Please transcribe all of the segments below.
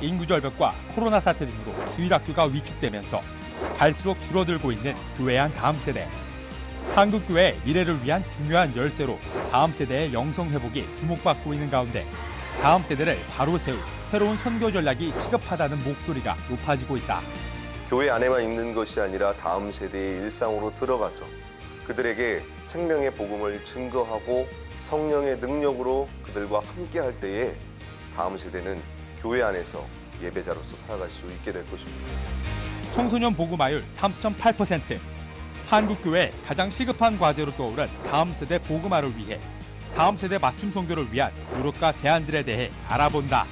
인구 절벽과 코로나 사태 등으로 주일학교가 위축되면서 갈수록 줄어들고 있는 교회의 한 다음 세대. 한국교회의 미래를 위한 중요한 열쇠로 다음 세대의 영성 회복이 주목받고 있는 가운데 다음 세대를 바로 세울 새로운 선교 전략이 시급하다는 목소리가 높아지고 있다. 교회 안에만 있는 것이 아니라 다음 세대의 일상으로 들어가서 그들에게 생명의 복음을 증거하고 성령의 능력으로 그들과 함께 할 때에 다음 세대는 교회 안에서 예배자로서 살아갈 수 있게 될 것입니다. 청소년 복음화율 3.8%. 한국교회 가장 시급한 과제로 떠오른 다음 세대 복음화를 위해 다음 세대 맞춤 선교를 위한 노력과 대안들에 대해 알아본다.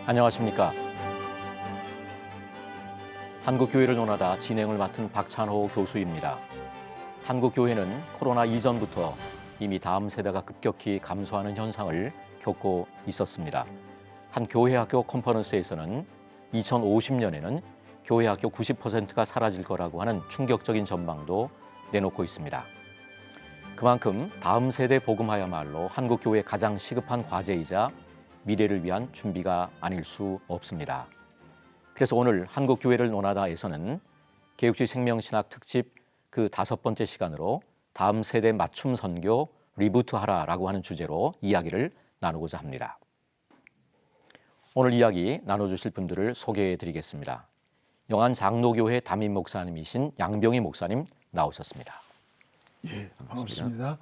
안녕하십니까. 한국교회를 논하다 진행을 맡은 박찬호 교수입니다. 한국교회는 코로나 이전부터 이미 다음 세대가 급격히 감소하는 현상을 겪고 있었습니다. 한 교회학교 컨퍼런스에서는 2050년에는 교회학교 90%가 사라질 거라고 하는 충격적인 전망도 내놓고 있습니다. 그만큼 다음 세대 복음화야말로 한국교회의 가장 시급한 과제이자 미래를 위한 준비가 아닐 수 없습니다. 그래서 오늘 한국교회를 논하다에서는 개육주의 생명신학 특집 그 5번째 시간으로 다음 세대 맞춤 선교 리부트하라라고 하는 주제로 이야기를 나누고자 합니다. 오늘 이야기 나눠주실 분들을 소개해 드리겠습니다. 영안 장로교회 담임 목사님이신 양병희 목사님 나오셨습니다. 예, 반갑습니다.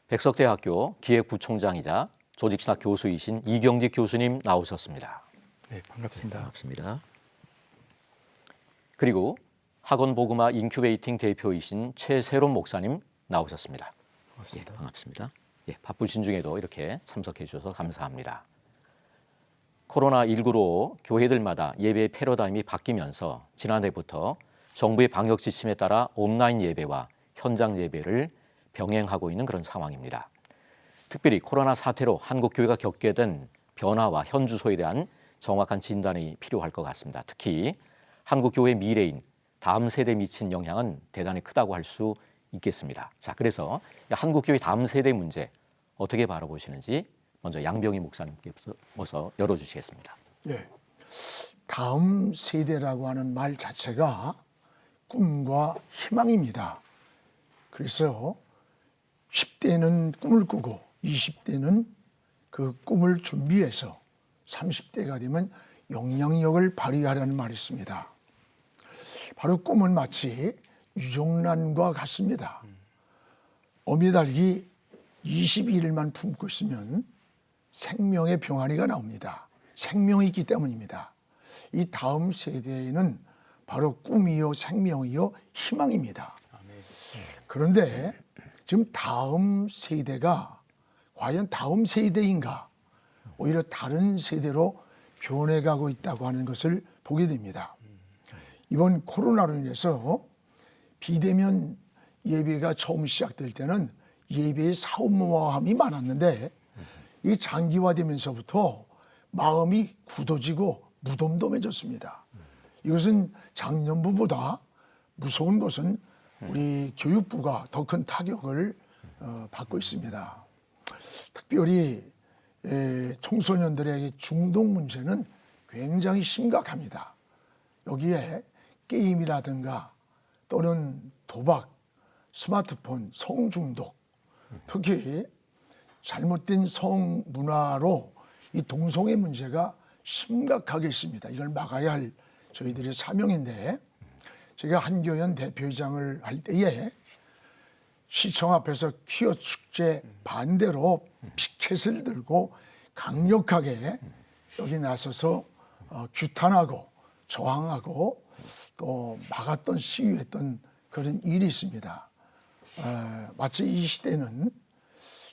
백석대학교 기획부총장이자 조직신학 교수이신 이경직 교수님 나오셨습니다. 네, 반갑습니다. 반갑습니다. 그리고 학원복음화 인큐베이팅 대표이신 최세롬 목사님 나오셨습니다. 반갑습니다. 예, 반갑습니다. 예, 바쁘신 중에도 이렇게 참석해 주셔서 감사합니다. 코로나19로 교회들마다 예배의 패러다임이 바뀌면서 지난해부터 정부의 방역 지침에 따라 온라인 예배와 현장 예배를 병행하고 있는 그런 상황입니다. 특별히 코로나 사태로 한국교회가 겪게 된 변화와 현주소에 대한 정확한 진단이 필요할 것 같습니다. 특히 한국교회의 미래인 다음 세대에 미친 영향은 대단히 크다고 할 수 있겠습니다. 자, 그래서 한국교회 다음 세대 문제 어떻게 바라보시는지 먼저 양병희 목사님께서 열어주시겠습니다. 네, 다음 세대라고 하는 말 자체가 꿈과 희망입니다. 그래서 10대는 꿈을 꾸고 20대는 그 꿈을 준비해서 30대가 되면 영향력을 발휘하라는 말이 있습니다. 바로 꿈은 마치 유정란과 같습니다. 어미닭이 22일만 품고 있으면 생명의 병아리가 나옵니다. 생명이 있기 때문입니다. 이 다음 세대에는 바로 꿈이요 생명이요 희망입니다. 그런데 지금 다음 세대가 과연 다음 세대인가 오히려 다른 세대로 변해가고 있다고 하는 것을 보게 됩니다. 이번 코로나로 인해서 비대면 예배가 처음 시작될 때는 예배의 사후모함이 많았는데 이 장기화되면서부터 마음이 굳어지고 무덤덤해졌습니다. 이것은 작년부보다 무서운 것은 우리 교육부가 더 큰 타격을 받고 있습니다. 특별히 청소년들에게 중독 문제는 굉장히 심각합니다. 여기에 게임이라든가 또는 도박, 스마트폰, 성중독, 특히 잘못된 성문화로 이 동성애 문제가 심각하게 있습니다. 이걸 막아야 할 저희들의 사명인데 제가 한교연 대표이장을 할 때에 시청 앞에서 퀴어 축제 반대로 피켓을 들고 강력하게 여기 나서서 규탄하고 저항하고 또 막았던 시위했던 그런 일이 있습니다. 마치 이 시대는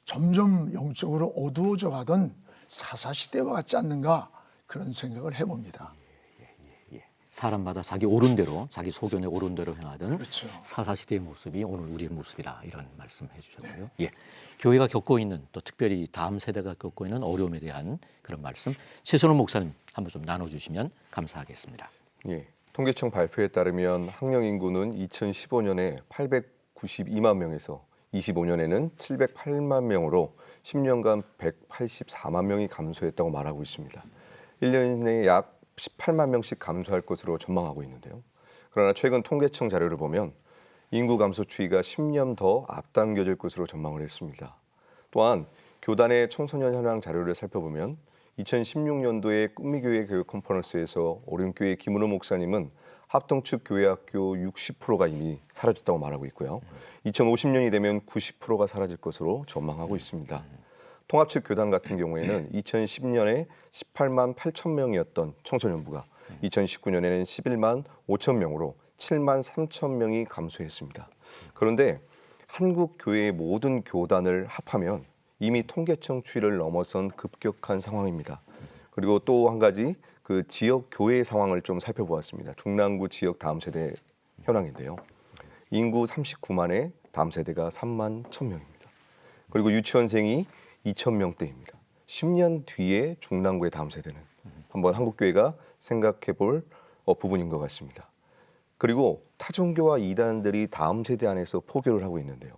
점점 영적으로 어두워져 가던 사사시대와 같지 않는가 그런 생각을 해봅니다. 사람마다 자기 옳은 대로 자기 소견에 옳은 대로 행하던 그렇죠. 사사시대의 모습이 오늘 우리의 모습이다 이런 말씀해 주셨고요. 예, 교회가 겪고 있는 또 특별히 다음 세대가 겪고 있는 어려움에 대한 그런 말씀 최선호 목사님 한번 좀 나눠주시면 감사하겠습니다. 예, 통계청 발표에 따르면 학령 인구는 2015년에 892만 명에서 25년에는 708만 명으로 10년간 184만 명이 감소했다고 말하고 있습니다. 1년 내에 약 18만 명씩 감소할 것으로 전망하고 있는데요. 그러나 최근 통계청 자료를 보면 인구 감소 추이가 10년 더 앞당겨질 것으로 전망을 했습니다. 또한 교단의 청소년 현황 자료를 살펴보면 2016년도에 꿈미교회 교육 컨퍼런스에서 오륜교회 김은호 목사님은 합동측 교회학교 60%가 이미 사라졌다고 말하고 있고요. 2050년이 되면 90%가 사라질 것으로 전망하고 있습니다. 통합측 교단 같은 경우에는 2010년에 18만 8천 명이었던 청소년부가 2019년에는 11만 5천 명으로 7만 3천 명이 감소했습니다. 그런데 한국 교회의 모든 교단을 합하면 이미 통계청 추이를 넘어선 급격한 상황입니다. 그리고 또 한 가지 그 지역 교회 상황을 좀 살펴보았습니다. 중랑구 지역 다음 세대 현황인데요. 인구 39만에 다음 세대가 3만 1,000명입니다. 그리고 유치원생이 2,000명대입니다. 10년 뒤에 중랑구의 다음 세대는 한번 한국교회가 생각해 볼 부분인 것 같습니다. 그리고 타종교와 이단들이 다음 세대 안에서 포교를 하고 있는데요.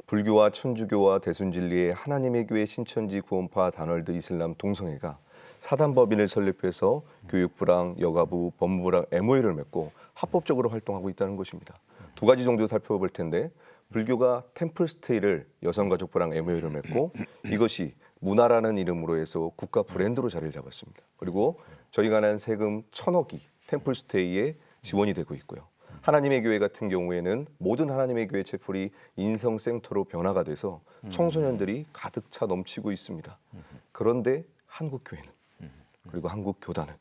불교와 천주교와 대순진리의 하나님의 교회 신천지 구원파 단월드 이슬람 동성애가 사단법인을 설립해서 교육부랑 여가부, 법무부랑 MOU를 맺고 합법적으로 활동하고 있다는 것입니다. 두 가지 정도 살펴볼 텐데 불교가 템플스테이를 여성가족부랑 MOU를 맺고 이것이 문화라는 이름으로 해서 국가 브랜드로 자리를 잡았습니다. 그리고 저희가 낸 세금 1,000억이 템플스테이에 지원이 되고 있고요. 하나님의 교회 같은 경우에는 모든 하나님의 교회 채플이 인성센터로 변화가 돼서 청소년들이 가득 차 넘치고 있습니다. 그런데 한국 교회는 그리고 한국 교단은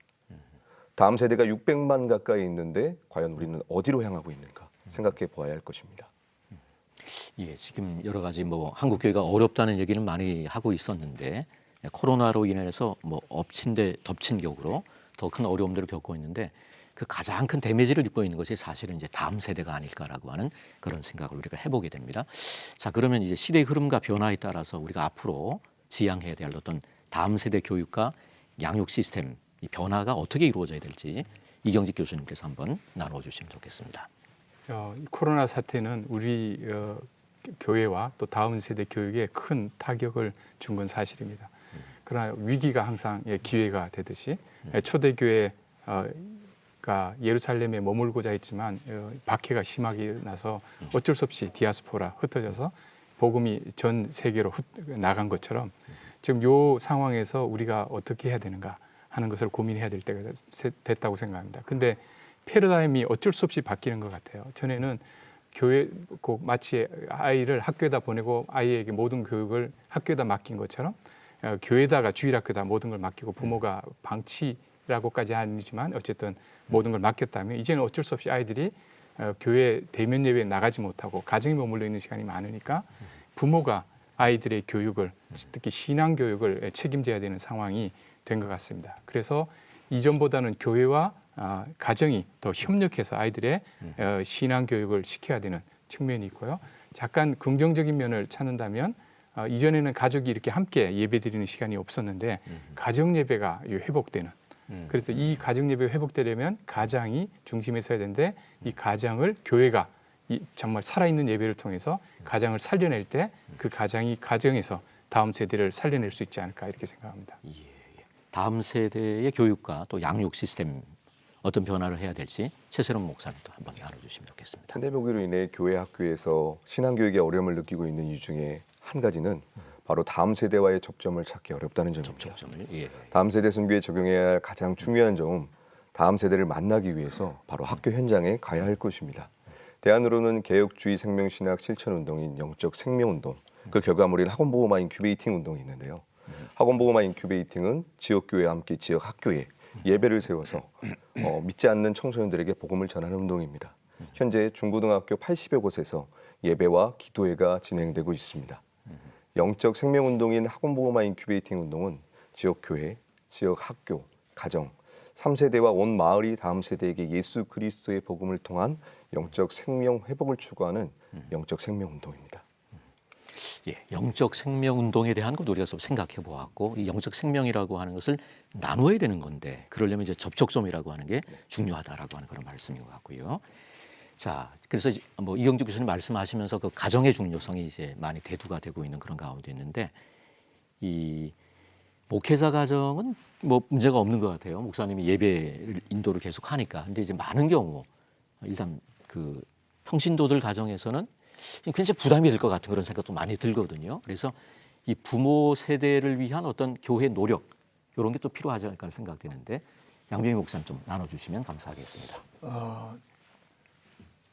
다음 세대가 600만 가까이 있는데 과연 우리는 어디로 향하고 있는가 생각해 보아야 할 것입니다. 예, 지금 여러 가지 한국 교회가 어렵다는 얘기는 많이 하고 있었는데 코로나로 인해서 엎친 데 덮친 격으로 더 큰 어려움들을 겪고 있는데 그 가장 큰 데미지를 입고 있는 것이 사실은 이제 다음 세대가 아닐까라고 하는 그런 생각을 우리가 해보게 됩니다. 자, 그러면 이제 시대의 흐름과 변화에 따라서 우리가 앞으로 지향해야 될 어떤 다음 세대 교육과 양육 시스템 이 변화가 어떻게 이루어져야 될지 이경직 교수님께서 한번 나눠주시면 좋겠습니다. 코로나 사태는 우리 교회와 또 다음 세대 교육에 큰 타격을 준 건 사실입니다. 그러나 위기가 항상 기회가 되듯이 초대교회 예루살렘에 머물고자 했지만 박해가 심하게 나서 어쩔 수 없이 디아스포라 흩어져서 복음이 전 세계로 나간 것처럼 지금 이 상황에서 우리가 어떻게 해야 되는가 하는 것을 고민해야 될 때가 됐다고 생각합니다. 근데 패러다임이 어쩔 수 없이 바뀌는 것 같아요. 전에는 교회 꼭 마치 아이를 학교에다 보내고 아이에게 모든 교육을 학교에다 맡긴 것처럼 교회다가 주일학교다 모든 걸 맡기고 부모가 방치라고까지 아니지만 어쨌든 모든 걸 맡겼다면 이제는 어쩔 수 없이 아이들이 교회 대면 예배에 나가지 못하고 가정에 머물러 있는 시간이 많으니까 부모가 아이들의 교육을 특히 신앙 교육을 책임져야 되는 상황이 된 것 같습니다. 그래서 이전보다는 교회와 가정이 더 협력해서 아이들의 신앙 교육을 시켜야 되는 측면이 있고요. 잠깐 긍정적인 면을 찾는다면 이전에는 가족이 이렇게 함께 예배드리는 시간이 없었는데 가정 예배가 회복되는 그래서 이 가정 예배가 회복되려면 가장이 중심에 서야 되는데 이 가장을 교회가 정말 살아있는 예배를 통해서 가장을 살려낼 때 그 가장이 가정에서 다음 세대를 살려낼 수 있지 않을까 이렇게 생각합니다. 예. 다음 세대의 교육과 또 양육 시스템 어떤 변화를 해야 될지 최세롬 목사님도 한번 나눠주시면 좋겠습니다. 팬데믹으로 인해 교회 학교에서 신앙교육에 어려움을 느끼고 있는 이유 중에 한 가지는 바로 다음 세대와의 접점을 찾기 어렵다는 점입니다. 예. 다음 세대 선교에 적용해야 할 가장 중요한 점은 다음 세대를 만나기 위해서 바로 학교 현장에 가야 할 것입니다. 대안으로는 개혁주의 생명신학 실천운동인 영적 생명운동, 그 결과물인 학원보호마 인큐베이팅 운동이 있는데요. 학원보호마 인큐베이팅은 지역교회와 함께 지역 학교에 예배를 세워서 믿지 않는 청소년들에게 복음을 전하는 운동입니다. 현재 중고등학교 80여 곳에서 예배와 기도회가 진행되고 있습니다. 영적 생명운동인 학원보호마 인큐베이팅 운동은 지역교회, 지역학교, 가정, 3세대와 온 마을이 다음 세대에게 예수 그리스도의 복음을 통한 영적 생명 회복을 추구하는 영적 생명운동입니다. 예, 영적 생명 운동에 대한 것도 우리가 좀 생각해 보았고, 이 영적 생명이라고 하는 것을 나누어야 되는 건데, 그러려면 이제 접촉점이라고 하는 게 중요하다라고 하는 그런 말씀인 것 같고요. 자, 그래서 뭐 이경주 교수님 말씀하시면서 그 가정의 중요성이 이제 많이 대두가 되고 있는 그런 가운데 있는데, 이 목회자 가정은 뭐 문제가 없는 것 같아요. 목사님이 예배 인도를 계속 하니까. 근데 이제 많은 경우 일단 그 평신도들 가정에서는 굉장히 부담이 될 것 같은 그런 생각도 많이 들거든요. 그래서 이 부모 세대를 위한 어떤 교회 노력 이런 게 또 필요하지 않을까 생각되는데, 양병희 목사님 좀 나눠주시면 감사하겠습니다.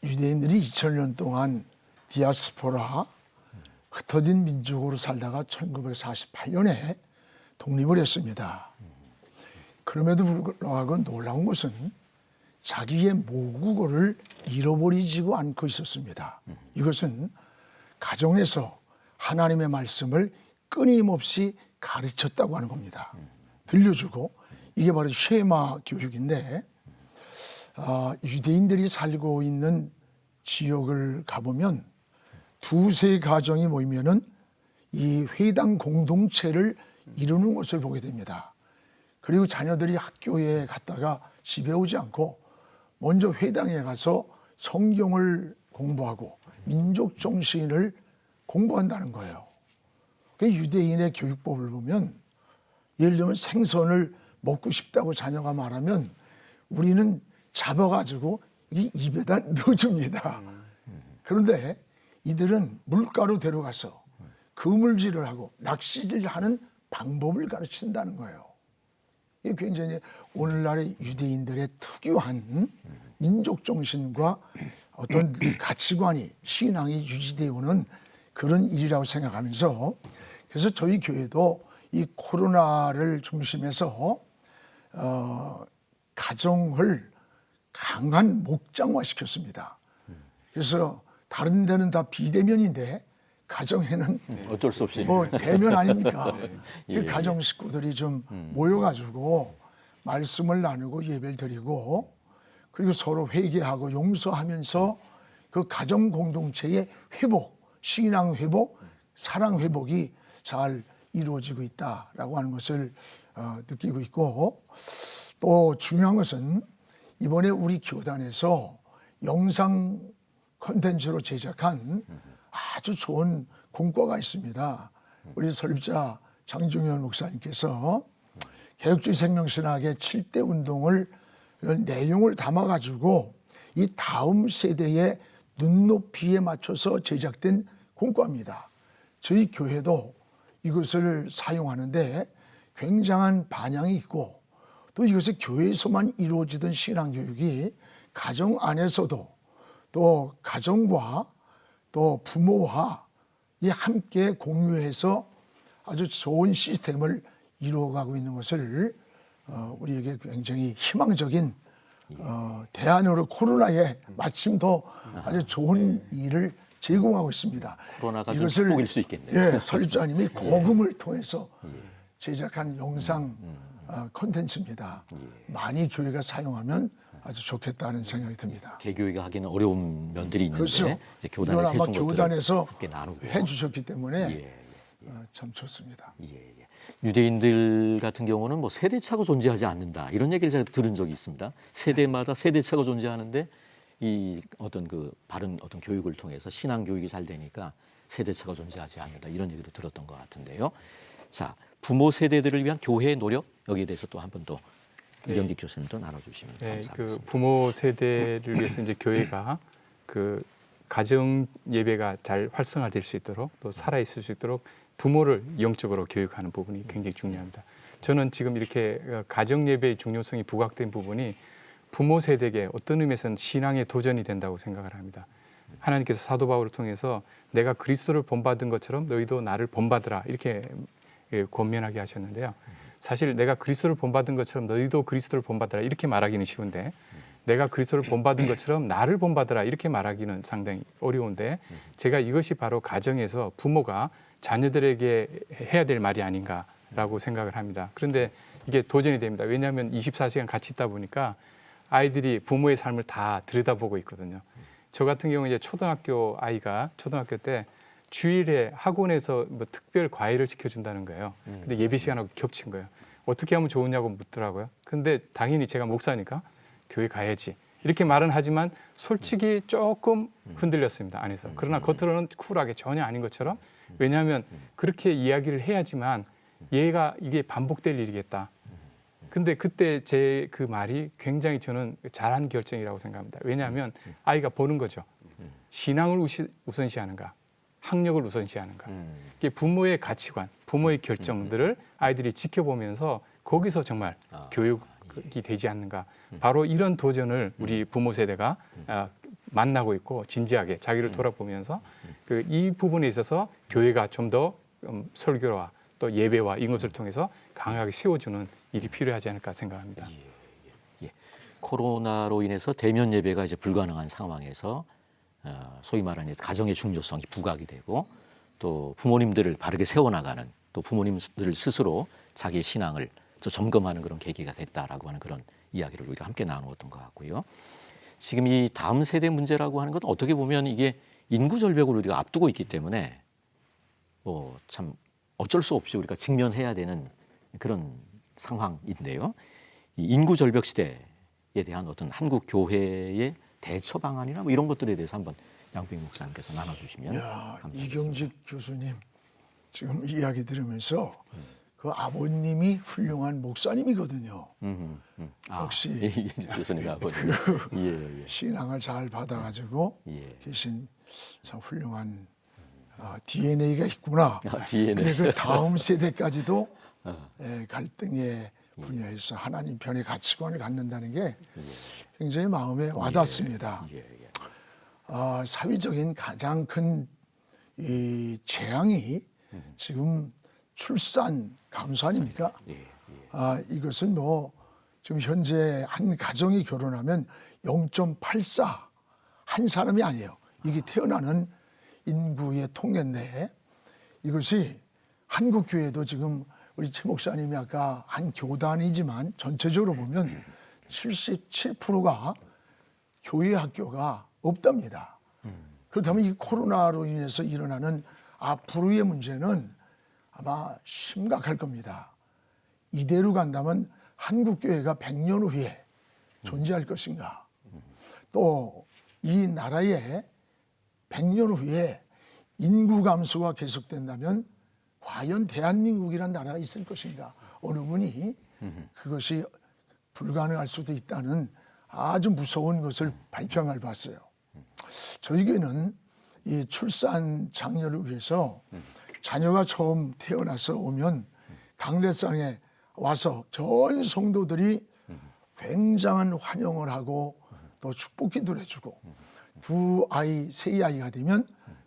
유대인들이 2000년 동안 디아스포라 흩어진 민족으로 살다가 1948년에 독립을 했습니다. 그럼에도 불구하고 놀라운 것은 자기의 모국어를 잃어버리지도 않고 있었습니다. 이것은 가정에서 하나님의 말씀을 끊임없이 가르쳤다고 하는 겁니다. 들려주고, 이게 바로 쉐마 교육인데, 유대인들이 살고 있는 지역을 가보면 두세 가정이 모이면은 이 회당 공동체를 이루는 것을 보게 됩니다. 그리고 자녀들이 학교에 갔다가 집에 오지 않고 먼저 회당에 가서 성경을 공부하고 민족 정신을 공부한다는 거예요. 그 유대인의 교육법을 보면, 예를 들면 생선을 먹고 싶다고 자녀가 말하면 우리는 잡아가지고 이 입에다 넣어줍니다. 그런데 이들은 물가로 데려가서 그물질을 하고 낚시를 하는 방법을 가르친다는 거예요. 이게 굉장히 오늘날의 유대인들의 특유한 민족 정신과 어떤 가치관이, 신앙이 유지되어 오는 그런 일이라고 생각하면서, 그래서 저희 교회도 이 코로나를 중심해서 가정을 강한 목장화시켰습니다. 그래서 다른 데는 다 비대면인데 가정에는 어쩔 수 없이 뭐 대면 아닙니까? 예, 예. 가정 식구들이 좀 모여가지고 말씀을 나누고 예배를 드리고, 그리고 서로 회개하고 용서하면서 그 가정 공동체의 회복, 신앙 회복, 사랑 회복이 잘 이루어지고 있다라고 하는 것을 느끼고 있고, 또 중요한 것은 이번에 우리 교단에서 영상 콘텐츠로 제작한 아주 좋은 공과가 있습니다. 우리 설립자 장종현 목사님께서 개혁주의 생명신학의 7대 운동을 내용을 담아가지고 이 다음 세대의 눈높이에 맞춰서 제작된 공과입니다. 저희 교회도 이것을 사용하는데 굉장한 반향이 있고, 또 이것이 교회에서만 이루어지던 신앙교육이 가정 안에서도 또 가정과 또 부모와 함께 공유해서 아주 좋은 시스템을 이루어가고 있는 것을 우리에게 굉장히 희망적인 대안으로 코로나에 마침 더 아주 좋은 일을 제공하고 있습니다. 코로나가 좀 축복일 수 있겠네요. 예, 설립자님이 복음을 통해서 제작한 영상 콘텐츠입니다. 많이 교회가 사용하면 아주 좋겠다는 생각이 듭니다. 개교회가 하기는 어려운 면들이 있는데, 그렇죠. 이제 교단에서 이건 아마 해준 것들을 교단에서 함께 나누고 해주셨기 때문에 예, 참 좋습니다. 예, 예. 유대인들 같은 경우는 뭐 세대차가 존재하지 않는다 이런 얘기를 제가 들은 적이 있습니다. 세대마다 세대차가 존재하는데 이 어떤 그 바른 어떤 교육을 통해서 신앙 교육이 잘 되니까 세대차가 존재하지 않는다 이런 얘기를 들었던 것 같은데요. 자, 부모 세대들을 위한 교회의 노력 여기에 대해서 또 한 번 더 이경직 교수님도 나눠주시면 감사하겠습니다. 그 부모 세대를 위해서 이제 교회가 그 가정 예배가 잘 활성화될 수 있도록 또 살아 있을 수 있도록 부모를 영적으로 교육하는 부분이 굉장히 중요합니다. 저는 지금 이렇게 가정 예배의 중요성이 부각된 부분이 부모 세대에게 어떤 의미에서는 신앙의 도전이 된다고 생각을 합니다. 하나님께서 사도 바울을 통해서 내가 그리스도를 본받은 것처럼 너희도 나를 본받으라 이렇게 권면하게 하셨는데요. 사실 내가 그리스도를 본받은 것처럼 너희도 그리스도를 본받으라 이렇게 말하기는 쉬운데, 내가 그리스도를 본받은 것처럼 나를 본받으라 이렇게 말하기는 상당히 어려운데, 제가 이것이 바로 가정에서 부모가 자녀들에게 해야 될 말이 아닌가라고 생각을 합니다. 그런데 이게 도전이 됩니다. 왜냐하면 24시간 같이 있다 보니까 아이들이 부모의 삶을 다 들여다보고 있거든요. 저 같은 경우는 이제 초등학교 아이가 초등학교 때 주일에 학원에서 뭐 특별 과외를 시켜준다는 거예요. 근데 예배 시간하고 겹친 거예요. 어떻게 하면 좋으냐고 묻더라고요. 근데 당연히 제가 목사니까 교회 가야지 이렇게 말은 하지만 솔직히 조금 흔들렸습니다, 안에서. 그러나 겉으로는 쿨하게 전혀 아닌 것처럼. 왜냐하면 그렇게 이야기를 해야지만 얘가 이게 반복될 일이겠다. 근데 그때 제 그 말이 굉장히 저는 잘한 결정이라고 생각합니다. 왜냐하면 아이가 보는 거죠. 신앙을 우선시하는가, 학력을 우선시하는가. 이게 부모의 가치관, 부모의 결정들을 아이들이 지켜보면서 거기서 정말 교육이 되지 않는가. 바로 이런 도전을 우리 부모 세대가 만나고 있고 진지하게 자기를 돌아보면서 이 부분에 있어서 교회가 좀 더 설교와 또 예배와 이것을 통해서 강하게 세워주는 일이 필요하지 않을까 생각합니다. 코로나로 인해서 대면 예배가 이제 불가능한 상황에서 소위 말하는 가정의 중요성이 부각이 되고 또 부모님들을 바르게 세워나가는 또 부모님들 스스로 자기의 신앙을 또 점검하는 그런 계기가 됐다라고 하는 그런 이야기를 우리가 함께 나누었던 것 같고요. 지금 이 다음 세대 문제라고 하는 건 어떻게 보면 이게 인구 절벽을 우리가 앞두고 있기 때문에 뭐 참 어쩔 수 없이 우리가 직면해야 되는 그런 상황인데요. 이 인구 절벽 시대에 대한 어떤 한국 교회의 대처 방안이나 뭐 이런 것들에 대해서 한번 양평 목사님께서 나눠주시면 감사하겠습니다. 이경직 교수님 지금 이야기 들으면서 그 아버님이 훌륭한 목사님이거든요. 역시 이경직 교수님 아버지. 예. 신앙을 잘 받아가지고 예. 계신 참 훌륭한 DNA가 있구나. DNA. 근데 그 다음 세대까지도 갈등의 분야에서 하나님 편의 가치관을 갖는다는 게 굉장히 마음에 와닿습니다. 사회적인 가장 큰 이 재앙이 지금 출산 감소 아닙니까? 이것은 뭐 지금 현재 한 가정이 결혼하면 0.84 한 사람이 아니에요. 이게 태어나는 인구의 통계인데 이것이 한국 교회도 지금 우리 최 목사님이 아까 한 교단이지만 전체적으로 보면 77%가 교회 학교가 없답니다. 그렇다면 이 코로나로 인해서 일어나는 앞으로의 문제는 아마 심각할 겁니다. 이대로 간다면 한국 교회가 100년 후에 존재할 것인가? 또 이 나라에 100년 후에 인구 감소가 계속된다면 과연 대한민국이라는 나라가 있을 것인가? 어느 분이 그것이 불가능할 수도 있다는 아주 무서운 것을 발표한 걸 봤어요. 저희 교회는 이 출산 장려를 위해서 자녀가 처음 태어나서 오면 강례상에 와서 전 성도들이 굉장한 환영을 하고 또 축복 기도를 해주고 두 아이, 세 아이가 되면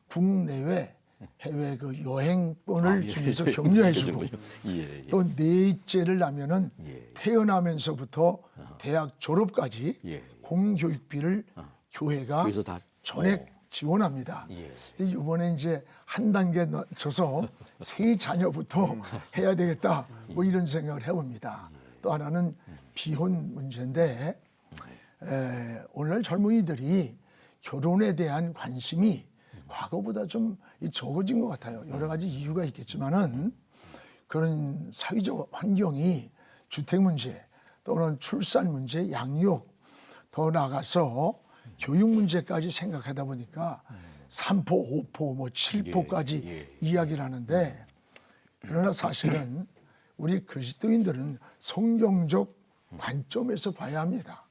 국내외 해외 그 여행권을 주면서 격려해주고 또 넷째를 낳으면은 태어나면서부터 대학 졸업까지 공교육비를 교회가 전액 지원합니다. 이번에 이제 한 단계 넣어서 세 자녀부터 해야 되겠다 뭐 이런 생각을 해봅니다. 또 하나는 비혼 문제인데 오늘날 젊은이들이 결혼에 대한 관심이 과거보다 좀 적어진 것 같아요. 여러 가지 이유가 있겠지만은 그런 사회적 환경이 주택 문제 또는 출산 문제, 양육 더 나아가서 교육 문제까지 생각하다 보니까 3포, 5포, 뭐 7포까지 이야기를 하는데 그러나 사실은 우리 그리스도인들은 성경적 관점에서 봐야 합니다.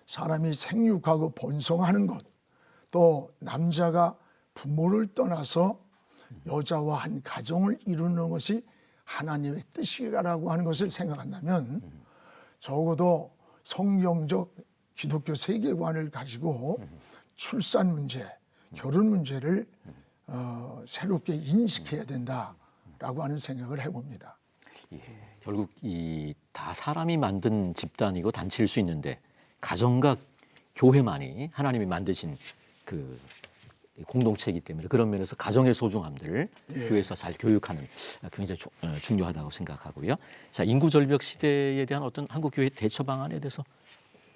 사람이 생육하고 번성하는 것, 또 남자가 부모를 떠나서 여자와 한 가정을 이루는 것이 하나님의 뜻이라고 하는 것을 생각한다면 적어도 성경적 기독교 세계관을 가지고 출산 문제, 결혼 문제를 새롭게 인식해야 된다라고 하는 생각을 해봅니다. 결국 이 다 사람이 만든 집단이고 단체일 수 있는데 가정과 교회만이 하나님이 만드신 그 공동체이기 때문에 그런 면에서 가정의 소중함들 교회에서 잘 교육하는 굉장히 중요하다고 생각하고요. 자, 인구 절벽 시대에 대한 어떤 한국 교회 대처 방안에 대해서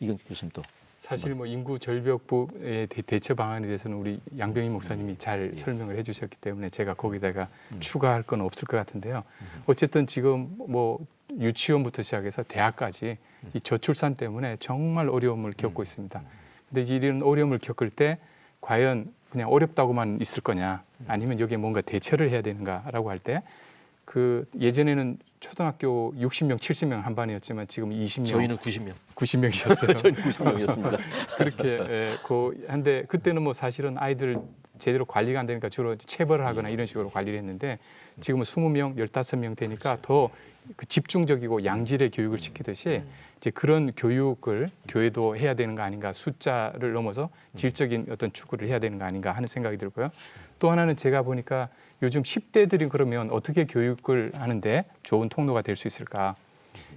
이건 교수님 또 사실 뭐 인구 절벽의 대처 방안에 대해서는 우리 양병희 목사님이 잘 설명을 해주셨기 때문에 제가 거기다가 추가할 건 없을 것 같은데요. 어쨌든 지금 뭐 유치원부터 시작해서 대학까지 이 저출산 때문에 정말 어려움을 겪고 있습니다. 근데 이제 이런 어려움을 겪을 때 과연 그냥 어렵다고만 있을 거냐, 아니면 여기에 뭔가 대처를 해야 되는가라고 할 때 그 예전에는 초등학교 60명, 70명 한 반이었지만 지금 20명, 저희는 90명. 90명이셨어요. 저희는 90명이었습니다. 그렇게 한데 그때는 뭐 사실은 아이들 제대로 관리가 안 되니까 주로 체벌을 하거나 이런 식으로 관리를 했는데 지금은 20명, 15명 되니까 더 그 집중적이고 양질의 교육을 시키듯이 이제 그런 교육을 교회도 해야 되는 거 아닌가, 숫자를 넘어서 질적인 어떤 추구를 해야 되는 거 아닌가 하는 생각이 들고요. 또 하나는 제가 보니까 요즘 10대들이 그러면 어떻게 교육을 하는데 좋은 통로가 될 수 있을까?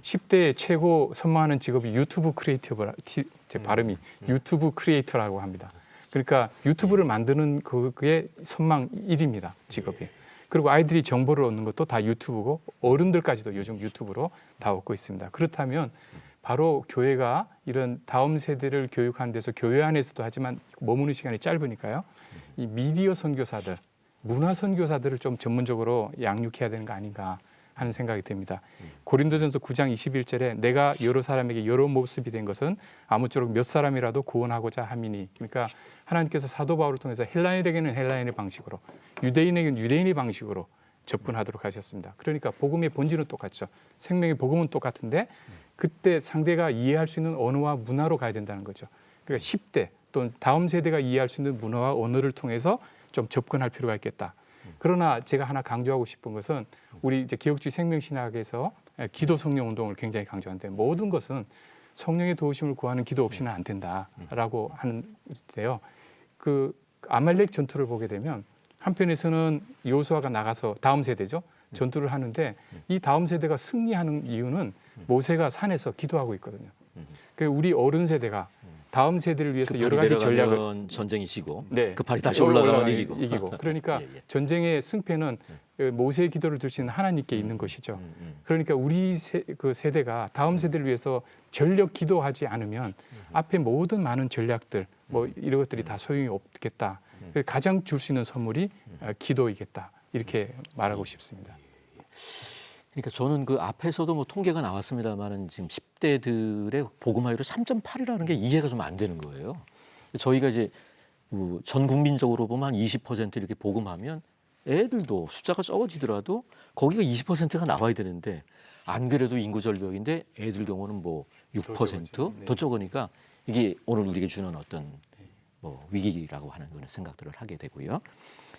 10대의 최고 선망하는 직업이 유튜브 크리에이터, 제 발음이 유튜브 크리에이터라고 합니다. 그러니까 유튜브를 만드는 그게 선망 1위입니다, 직업이. 그리고 아이들이 정보를 얻는 것도 다 유튜브고 어른들까지도 요즘 유튜브로 다 얻고 있습니다. 그렇다면 바로 교회가 이런 다음 세대를 교육하는 데서 교회 안에서도 하지만 머무는 시간이 짧으니까요. 이 미디어 선교사들, 문화 선교사들을 좀 전문적으로 양육해야 되는 거 아닌가 하는 생각이 듭니다. 고린도전서 9장 21절에 내가 여러 사람에게 여러 모습이 된 것은 아무쪼록 몇 사람이라도 구원하고자 함이니, 그러니까 하나님께서 사도 바울을 통해서 헬라인에게는 헬라인의 방식으로, 유대인에게는 유대인의 방식으로 접근하도록 하셨습니다. 그러니까 복음의 본질은 똑같죠. 생명의 복음은 똑같은데 그때 상대가 이해할 수 있는 언어와 문화로 가야 된다는 거죠. 그러니까 10대 또는 다음 세대가 이해할 수 있는 문화와 언어를 통해서 좀 접근할 필요가 있겠다. 그러나 제가 하나 강조하고 싶은 것은 우리 이제 기독주의 생명신학에서 기도 성령 운동을 굉장히 강조하는데 모든 것은 성령의 도우심을 구하는 기도 없이는 안 된다라고 하는데요. 그 아말렉 전투를 보게 되면 한편에서는 여호수아가 나가서 다음 세대죠. 전투를 하는데 이 다음 세대가 승리하는 이유는 모세가 산에서 기도하고 있거든요. 그 우리 어른 세대가 다음 세대를 위해서 여러 가지 전략을 전쟁이 지고 네. 급하게 다시 올라가면 이기고. 그러니까 예. 전쟁의 승패는 모세의 기도를 들으시는 하나님께 있는 것이죠. 그러니까 우리 그 세대가 다음 세대를 위해서 전력 기도하지 않으면 앞에 모든 많은 전략들 뭐 이런 것들이 다 소용이 없겠다. 가장 줄 수 있는 선물이 기도이겠다. 이렇게 말하고 싶습니다. 그러니까 저는 그 앞에서도 뭐 통계가 나왔습니다만은 지금 10대들의 복음화율이 3.8이라는 게 이해가 좀 안 되는 거예요. 저희가 이제 전 국민적으로 보면 한 20% 이렇게 복음하면 애들도 숫자가 적어지더라도 거기가 20%가 나와야 되는데 안 그래도 인구 절벽인데 애들 경우는 뭐 6% 더 적으니까 이게 오늘 우리에게 주는 어떤 뭐 위기라고 하는 그런 생각들을 하게 되고요.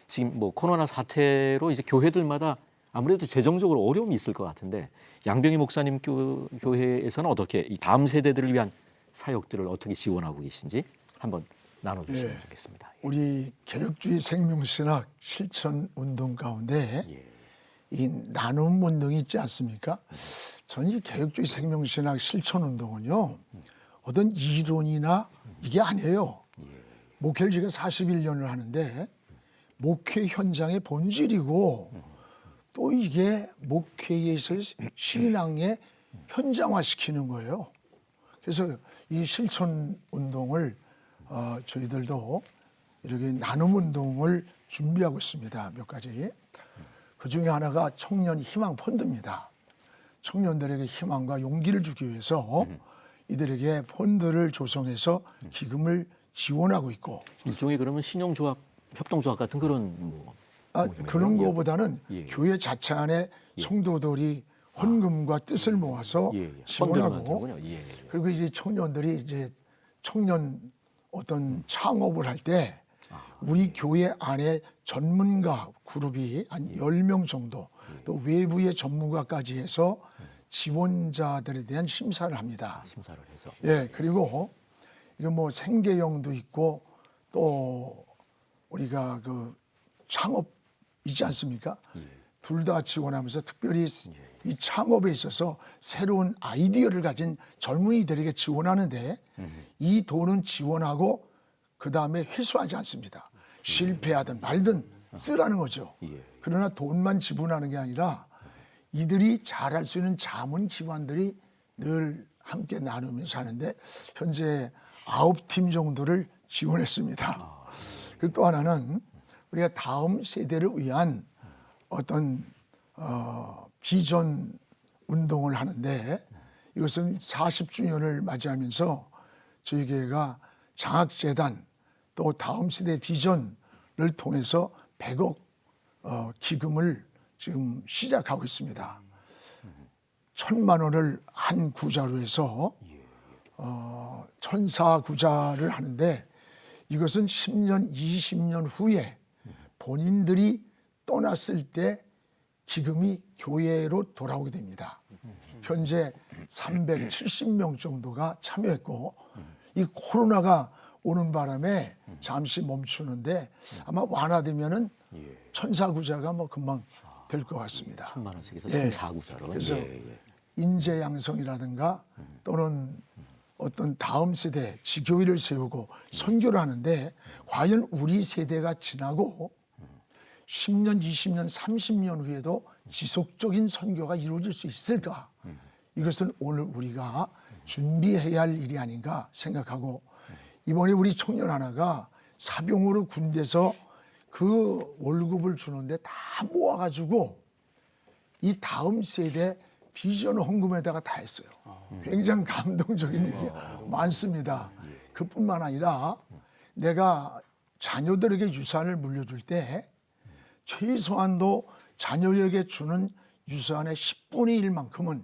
지금 뭐 코로나 사태로 이제 교회들마다 아무래도 재정적으로 어려움이 있을 것 같은데 양병희 목사님 교회에서는 어떻게 이 다음 세대들을 위한 사역들을 어떻게 지원하고 계신지 한번 나눠주시면 좋겠습니다. 우리 개혁주의 생명신학 실천 운동 가운데 이 나눔 운동이 있지 않습니까? 저는 이 개혁주의 생명신학 실천 운동은요 어떤 이론이나 이게 아니에요. 목회를 제가 41년을 하는데 목회 현장의 본질이고 또 이게 목회에서 신앙의 현장화시키는 거예요. 그래서 이 실천 운동을 저희들도 이렇게 나눔 운동을 준비하고 있습니다. 몇 가지. 그 중에 하나가 청년 희망 펀드입니다. 청년들에게 희망과 용기를 주기 위해서 이들에게 펀드를 조성해서 기금을 지원하고 있고 일종의 그러면 신용조합, 협동조합 같은 그런 뭐 그런 거보다는 교회 자체 안에 성도들이 헌금과 뜻을 모아서 지원하고 그리고 이제 청년들이 이제 청년 어떤 창업을 할 때 우리 교회 안에 전문가 그룹이 한 10명 정도 또 외부의 전문가까지 해서 지원자들에 대한 심사를 합니다. 심사를 해서. 예, 그리고 이거 뭐 생계형도 있고 또 우리가 그 창업 있지 않습니까? 둘 다 지원하면서 특별히 이 창업에 있어서 새로운 아이디어를 가진 젊은이들에게 지원하는데 이 돈은 지원하고 그 다음에 회수하지 않습니다. 실패하든 말든 쓰라는 거죠. 그러나 돈만 지불하는 게 아니라 이들이 잘할 수 있는 자문 기관들이 늘 함께 나누면서 하는데 현재 9팀 정도를 지원했습니다. 그리고 또 하나는 우리가 다음 세대를 위한 어떤 비전 운동을 하는데 이것은 40주년을 맞이하면서 저희 교회가 장학재단 또 다음 세대 비전을 통해서 100억 기금을 지금 시작하고 있습니다. 1,000만 원을 한 구자로 해서 천사 구자를 하는데 이것은 10년, 20년 후에 본인들이 떠났을 때 기금이 교회로 돌아오게 됩니다. 현재 370명 정도가 참여했고 이 코로나가 오는 바람에 잠시 멈추는데 아마 완화되면은 천사구자가 뭐 금방 될 것 같습니다. 1,000만 원씩에서 예. 1,4구자로. 그래서 인재 양성이라든가 또는 어떤 다음 세대 지교회를 세우고 선교를 하는데 과연 우리 세대가 지나고 10년, 20년, 30년 후에도 지속적인 선교가 이루어질 수 있을까? 이것은 오늘 우리가 준비해야 할 일이 아닌가 생각하고 이번에 우리 청년 하나가 사병으로 군대에서 그 월급을 주는데 다 모아가지고 이 다음 세대 비전 헌금에다가 다 했어요. 굉장히 감동적인 일이 많습니다. 그뿐만 아니라 내가 자녀들에게 유산을 물려줄 때 최소한도 자녀에게 주는 유산의 10분의 1만큼은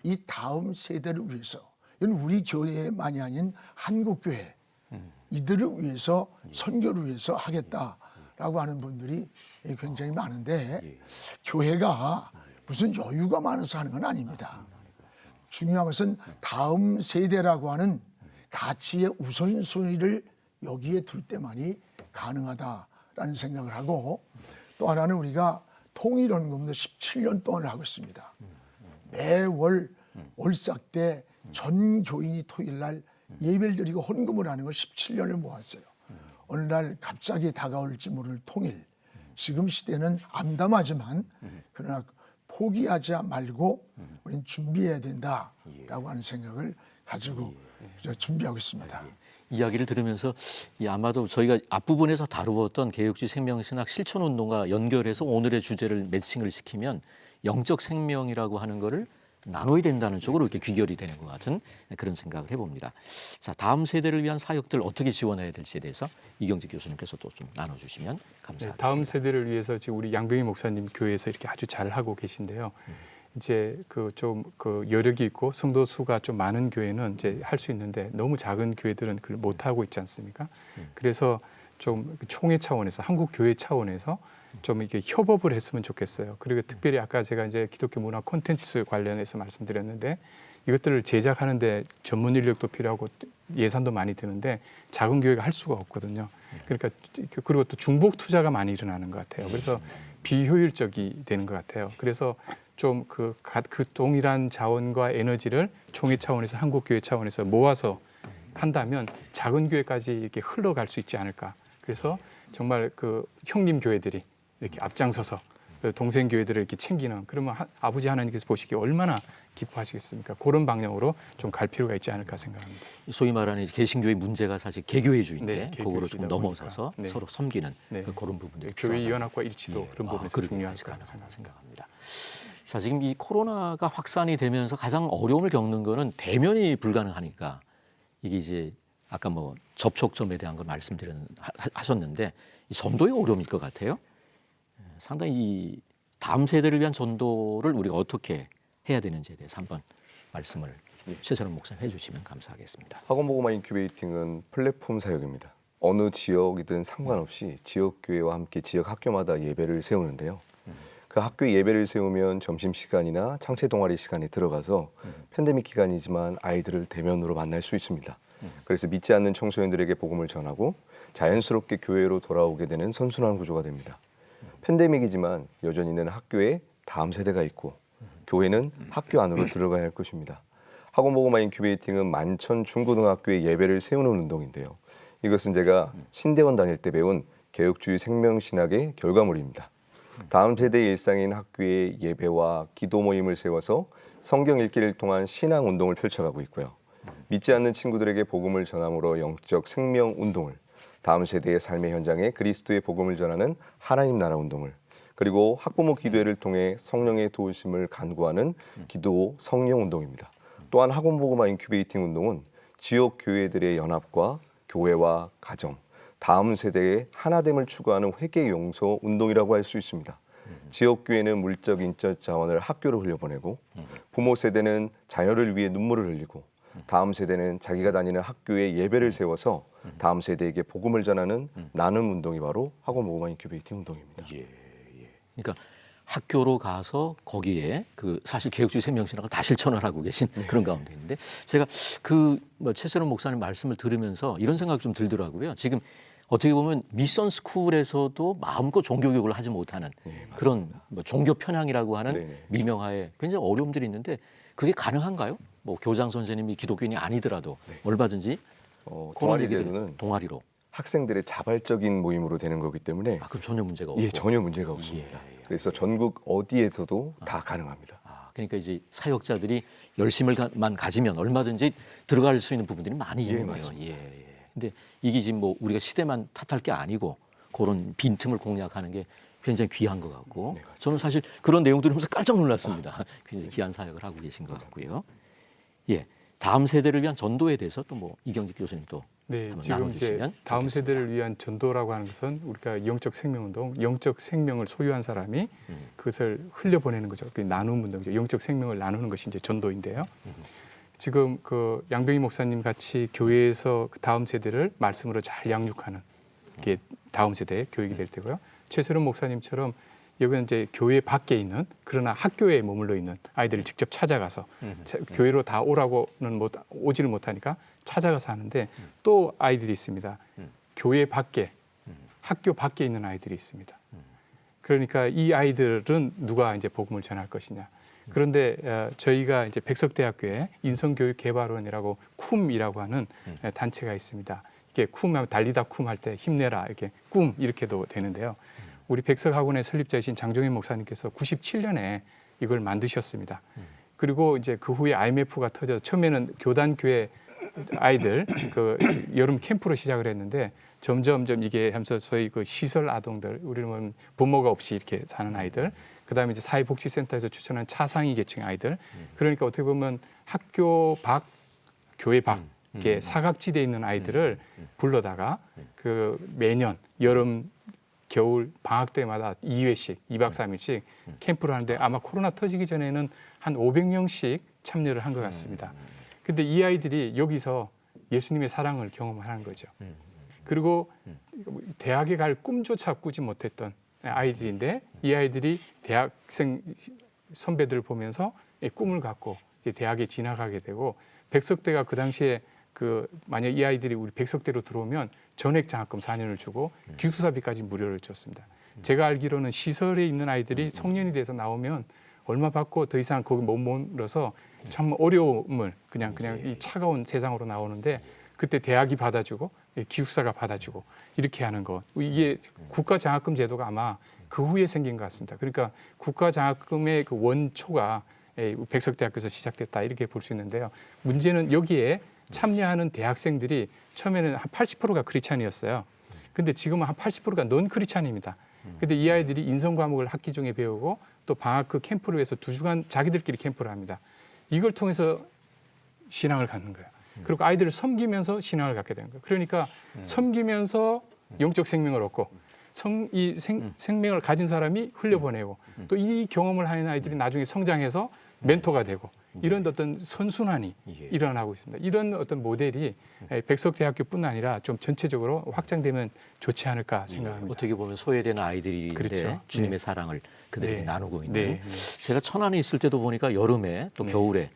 이 다음 세대를 위해서 이건 우리 교회만이 아닌 한국교회 이들을 위해서 선교를 위해서 하겠다라고 하는 분들이 굉장히 많은데 교회가 무슨 여유가 많아서 하는 건 아닙니다. 중요한 것은 다음 세대라고 하는 가치의 우선순위를 여기에 둘 때만이 가능하다라는 생각을 하고 또 하나는 우리가 통일헌금도 17년 동안 하고 있습니다. 매월 월삭 때 전 교인이 토요일 날 예배를 드리고 헌금을 하는 걸 17년을 모았어요. 어느 날 갑자기 다가올지 모를 통일. 지금 시대는 암담하지만 그러나 포기하지 말고 우리는 준비해야 된다라고 하는 생각을 가지고 준비하고 있습니다. 이야기를 들으면서 아마도 저희가 앞부분에서 다루었던 개혁주의 생명신학 실천운동과 연결해서 오늘의 주제를 매칭을 시키면 영적 생명이라고 하는 거를 나눠야 된다는 쪽으로 이렇게 귀결이 되는 것 같은 그런 생각을 해봅니다. 자, 다음 세대를 위한 사역들 어떻게 지원해야 될지에 대해서 이경직 교수님께서 또 좀 나눠주시면 감사하겠습니다. 다음 세대를 위해서 지금 우리 양병희 목사님 교회에서 이렇게 아주 잘 하고 계신데요. 이제 그 여력이 있고 성도 수가 좀 많은 교회는 이제 할 수 있는데 너무 작은 교회들은 그걸 못 하고 있지 않습니까? 그래서 좀 총회 차원에서 한국 교회 차원에서 좀 이렇게 협업을 했으면 좋겠어요. 그리고 특별히 아까 제가 이제 기독교 문화 콘텐츠 관련해서 말씀드렸는데 이것들을 제작하는데 전문 인력도 필요하고 예산도 많이 드는데 작은 교회가 할 수가 없거든요. 그러니까 그리고 또 중복 투자가 많이 일어나는 것 같아요. 그래서 비효율적이 되는 것 같아요. 그래서 좀 그 동일한 자원과 에너지를 총회 차원에서 한국 교회 차원에서 모아서 한다면 작은 교회까지 이렇게 흘러갈 수 있지 않을까. 그래서 정말 그 형님 교회들이 이렇게 앞장서서 동생 교회들을 이렇게 챙기는 그러면 아버지 하나님께서 보시기에 얼마나 기뻐하시겠습니까? 그런 방향으로 좀 갈 필요가 있지 않을까 생각합니다. 소위 말하는 교회의 문제가 사실 개교회주의인데 네, 그거를 좀 개교회주의다 넘어서서 보니까. 네. 서로 섬기는 네. 그런 부분들이 교회 필요하다. 연합과 일치도 그런 부분에서 중요할 거라고 생각합니다. 자, 지금 이 코로나가 확산이 되면서 가장 어려움을 겪는 거는 대면이 불가능하니까 이게 이제 아까 뭐 접촉점에 대한 걸 하셨는데 이 전도의 어려움일 것 같아요. 상당히 이 다음 세대를 위한 전도를 우리가 어떻게 해야 되는지에 대해서 한번 말씀을 최선원 목사님 해주시면 감사하겠습니다. 학원보고마 인큐베이팅은 플랫폼 사역입니다. 어느 지역이든 상관없이 지역교회와 함께 지역 학교마다 예배를 세우는데요. 그 학교 예배를 세우면 점심시간이나 창체 동아리 시간에 들어가서 팬데믹 기간이지만 아이들을 대면으로 만날 수 있습니다. 그래서 믿지 않는 청소년들에게 복음을 전하고 자연스럽게 교회로 돌아오게 되는 선순환 구조가 됩니다. 팬데믹이지만 여전히는 학교에 다음 세대가 있고 교회는 학교 안으로 들어가야 할 것입니다. 학원보고마 인큐베이팅은 만천 중고등학교에 예배를 세우는 운동인데요. 이것은 제가 신대원 다닐 때 배운 개혁주의 생명신학의 결과물입니다. 다음 세대의 일상인 학교에 예배와 기도 모임을 세워서 성경 읽기를 통한 신앙 운동을 펼쳐가고 있고요. 믿지 않는 친구들에게 복음을 전함으로 영적 생명 운동을, 다음 세대의 삶의 현장에 그리스도의 복음을 전하는 하나님 나라 운동을, 그리고 학부모 기도회를 통해 성령의 도우심을 간구하는 기도 성령 운동입니다. 또한 학원 복음화 인큐베이팅 운동은 지역 교회들의 연합과 교회와 가정, 다음 세대의 하나됨을 추구하는 회개 용서 운동이라고 할 수 있습니다. 지역 교회는 물적 인적 자원을 학교로 흘려보내고, 부모 세대는 자녀를 위해 눈물을 흘리고, 다음 세대는 자기가 다니는 학교에 예배를 세워서 다음 세대에게 복음을 전하는 나눔 운동이 바로 학원 복음화 인큐베이팅 운동입니다. 그러니까 학교로 가서 거기에 그 사실 개혁주의 생명신학을 다 실천을 하고 계신 그런 가운데 있는데, 제가 그 최세론 목사님 말씀을 들으면서 이런 생각이 좀 들더라고요. 지금 어떻게 보면 미션 스쿨에서도 마음껏 종교 교육을 하지 못하는 그런 종교 편향이라고 하는 네네. 미명하에 굉장히 어려움들이 있는데, 그게 가능한가요? 뭐 교장 선생님이 기독교인이 아니더라도 얼마든지 그런 동아리 얘기들, 제도는 동아리로. 학생들의 자발적인 모임으로 되는 거기 때문에 그럼 전혀 문제가 없고. 예, 전혀 문제가 없습니다. 그래서 전국 어디에서도 다 가능합니다. 그러니까 이제 사역자들이 열심을만 가지면 얼마든지 들어갈 수 있는 부분들이 많이 있는 거예요. 맞습니다. 근데 이게 지금 뭐 우리가 시대만 탓할 게 아니고 그런 빈틈을 공략하는 게 굉장히 귀한 것 같고, 저는 사실 그런 내용들을 보면서 깜짝 놀랐습니다. 굉장히 귀한 사역을 하고 계신 것 같고요. 예, 다음 세대를 위한 전도에 대해서 또 뭐 이경직 교수님 또 네, 한번 지금 이제 나눠주시면 다음 좋겠습니다. 세대를 위한 전도라고 하는 것은 우리가 영적 생명운동, 영적 생명을 소유한 사람이 그것을 흘려보내는 거죠. 그 나눔 운동이죠. 영적 생명을 나누는 것이 이제 전도인데요. 지금 그 양병희 목사님 같이 교회에서 그 다음 세대를 말씀으로 잘 양육하는 게 다음 세대의 교육이 될 테고요. 최세론 목사님처럼 여기는 이제 교회 밖에 있는, 그러나 학교에 머물러 있는 아이들을 직접 찾아가서 교회로 다 오라고는 오지를 못하니까 찾아가서 하는데, 또 아이들이 있습니다. 교회 밖에, 학교 밖에 있는 아이들이 있습니다. 그러니까 이 아이들은 누가 이제 복음을 전할 것이냐. 그런데 저희가 이제 백석대학교에 인성교육개발원이라고 쿰이라고 하는 단체가 있습니다. 이게 쿰하면 달리다 쿰 할 때 힘내라 이렇게 꿈 이렇게도 되는데요. 우리 백석학원의 설립자이신 장종현 목사님께서 97년에 이걸 만드셨습니다. 그리고 이제 그 후에 IMF가 터져서 처음에는 교단교회 아이들 그 여름 캠프로 시작을 했는데, 점점점 이게 하면서 소위 그 시설 아동들, 우리는 부모가 없이 이렇게 사는 아이들, 그다음에 이제 사회복지센터에서 추천하는 차상위 계층 아이들, 그러니까 어떻게 보면 학교 밖, 교회 밖, 이렇게 사각지대에 있는 아이들을 불러다가 그 매년 여름, 겨울 방학 때마다 2회씩, 2박 3일씩 캠프를 하는데, 아마 코로나 터지기 전에는 한 500명씩 참여를 한 것 같습니다. 근데 이 아이들이 여기서 예수님의 사랑을 경험하는 거죠. 그리고 대학에 갈 꿈조차 꾸지 못했던 아이들인데, 이 아이들이 대학생 선배들을 보면서 꿈을 갖고 대학에 진학하게 되고, 백석대가 그 당시에 그 만약 이 아이들이 우리 백석대로 들어오면 전액 장학금 4년을 주고 기숙사비까지 무료를 줬습니다. 제가 알기로는 시설에 있는 아이들이 성년이 돼서 나오면 얼마 받고 더 이상 거기 못 머물러서 참 어려움을 그냥 이 차가운 세상으로 나오는데, 그때 대학이 받아주고 기숙사가 받아주고 이렇게 하는 거, 이게 국가 장학금 제도가 아마 그 후에 생긴 것 같습니다. 그러니까 국가 장학금의 그 원초가 백석대학교에서 시작됐다 이렇게 볼 수 있는데요. 문제는 여기에 참여하는 대학생들이 처음에는 한 80%가 크리스찬이었어요. 근데 지금은 한 80%가 넌 크리스찬입니다. 근데 이 아이들이 인성 과목을 학기 중에 배우고 또 방학 그 캠프를 위해서 2주간 자기들끼리 캠프를 합니다. 이걸 통해서 신앙을 갖는 거예요. 그리고 아이들을 섬기면서 신앙을 갖게 되는 거예요. 그러니까 섬기면서 영적 생명을 얻고, 생명을 가진 사람이 흘려보내고, 또 이 경험을 하는 아이들이 나중에 성장해서 멘토가 되고, 이런 어떤 선순환이 일어나고 있습니다. 이런 어떤 모델이 백석대학교뿐 아니라 좀 전체적으로 확장되면 좋지 않을까 생각합니다. 어떻게 보면 소외된 아이들인데 그렇죠. 주님의 사랑을 그들에게 나누고 있는. 네. 제가 천안에 있을 때도 보니까 여름에 또 겨울에,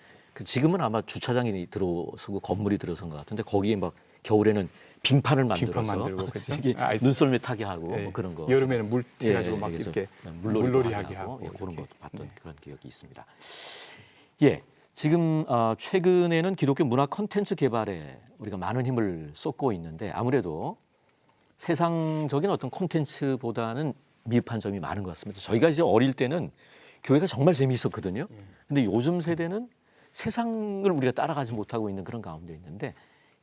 지금은 아마 주차장이 들어서고 건물이 들어선 것 같은데, 거기에 막 겨울에는 빙판을 만들어서 만들고, 그렇죠? 이게 눈썰매 타게 하고 뭐 그런 거. 여름에는 물 해가지고 막 그래서 이렇게 물놀이 하게 하고 그런 이렇게. 것도 봤던 그런 기억이 있습니다. 예, 지금 최근에는 기독교 문화 콘텐츠 개발에 우리가 많은 힘을 쏟고 있는데, 아무래도 세상적인 어떤 콘텐츠보다는 미흡한 점이 많은 것 같습니다. 저희가 이제 어릴 때는 교회가 정말 재미있었거든요. 근데 요즘 세대는 세상을 우리가 따라가지 못하고 있는 그런 가운데 있는데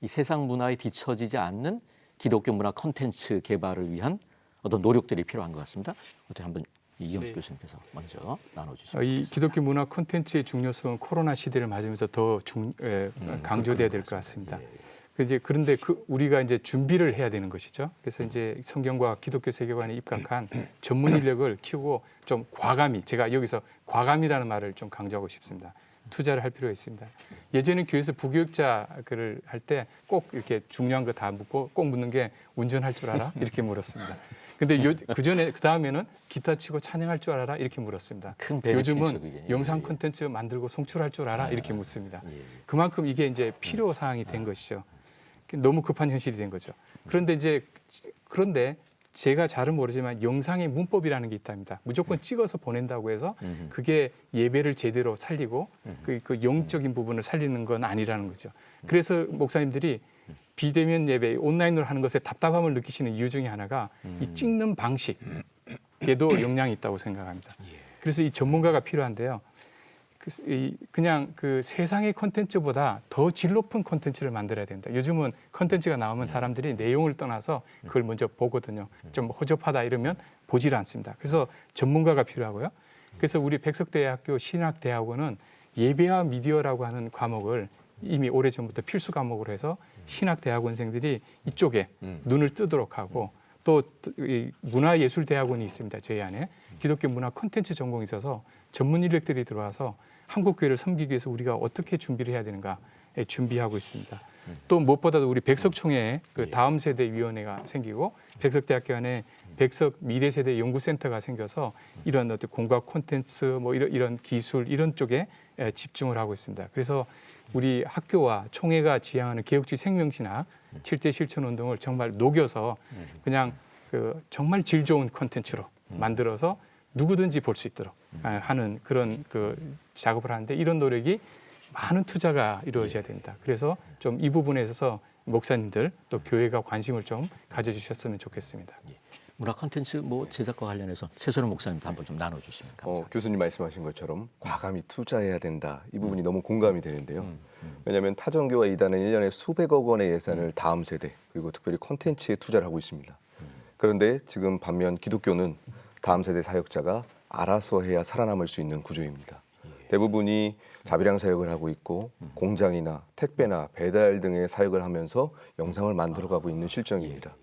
이 세상 문화에 뒤처지지 않는 기독교 문화 콘텐츠 개발을 위한 어떤 노력들이 필요한 것 같습니다. 어떻게 한번 이경식 교수님께서 먼저 나눠주시죠. 이 기독교 문화 콘텐츠의 중요성은 코로나 시대를 맞으면서 더 강조돼야 될 것 같습니다. 그런데 우리가 이제 준비를 해야 되는 것이죠. 그래서 이제 성경과 기독교 세계관에 입각한 전문 인력을 키우고 좀 과감히, 제가 여기서 과감이라는 말을 좀 강조하고 싶습니다. 투자를 할 필요가 있습니다. 예전에 교회에서 부교육자를 할 때 꼭 이렇게 중요한 거 다 묻고 꼭 묻는 게 운전할 줄 알아? 이렇게 물었습니다. 근데 그 다음에는 기타 치고 찬양할 줄 알아? 이렇게 물었습니다. 큰 요즘은 그게. 영상 콘텐츠 만들고 송출할 줄 알아? 이렇게 묻습니다. 예. 그만큼 이게 이제 필요 사항이 된 것이죠. 너무 급한 현실이 된 거죠. 그런데 제가 잘은 모르지만 영상의 문법이라는 게 있답니다. 무조건 찍어서 보낸다고 해서 그게 예배를 제대로 살리고 그 영적인 부분을 살리는 건 아니라는 거죠. 그래서 목사님들이 비대면 예배 온라인으로 하는 것에 답답함을 느끼시는 이유 중에 하나가 이 찍는 방식에도 영향이 있다고 생각합니다. 그래서 이 전문가가 필요한데요. 그냥 그 세상의 콘텐츠보다 더 질 높은 콘텐츠를 만들어야 된다. 요즘은 콘텐츠가 나오면 사람들이 내용을 떠나서 그걸 먼저 보거든요. 좀 허접하다 이러면 보질 않습니다. 그래서 전문가가 필요하고요. 그래서 우리 백석대학교 신학대학원은 예배와 미디어라고 하는 과목을 이미 오래전부터 필수 과목으로 해서 신학대학원생들이 이쪽에 눈을 뜨도록 하고 또 문화예술대학원이 있습니다. 저희 안에 기독교 문화 콘텐츠 전공이 있어서 전문 인력들이 들어와서 한국 교회를 섬기기 위해서 우리가 어떻게 준비를 해야 되는가 준비하고 있습니다. 또 무엇보다도 우리 백석총회에 그 다음 세대 위원회가 생기고 백석대학교 안에 백석 미래세대 연구센터가 생겨서 이런 어떤 공과 콘텐츠 뭐 이런 기술 이런 쪽에 집중을 하고 있습니다. 그래서 우리 학교와 총회가 지향하는 개혁주의 생명신학 7대 실천 운동을 정말 녹여서 그냥 그 정말 질 좋은 콘텐츠로 만들어서 누구든지 볼 수 있도록 하는 그런 그 작업을 하는데 이런 노력이 많은 투자가 이루어져야 됩니다. 그래서 좀 이 부분에 있어서 목사님들 또 교회가 관심을 좀 가져주셨으면 좋겠습니다. 문화 콘텐츠 뭐 제작과 관련해서 최선호 목사님도 한번 좀 나눠주시면 감사합니다. 교수님 말씀하신 것처럼 과감히 투자해야 된다. 이 부분이 너무 공감이 되는데요. 왜냐하면 타종교와 이단은 1년에 수백억 원의 예산을 다음 세대 그리고 특별히 콘텐츠에 투자를 하고 있습니다. 그런데 지금 반면 기독교는 다음 세대 사역자가 알아서 해야 살아남을 수 있는 구조입니다. 대부분이 자비량 사역을 하고 있고 공장이나 택배나 배달 등의 사역을 하면서 영상을 만들어가고 있는 실정입니다.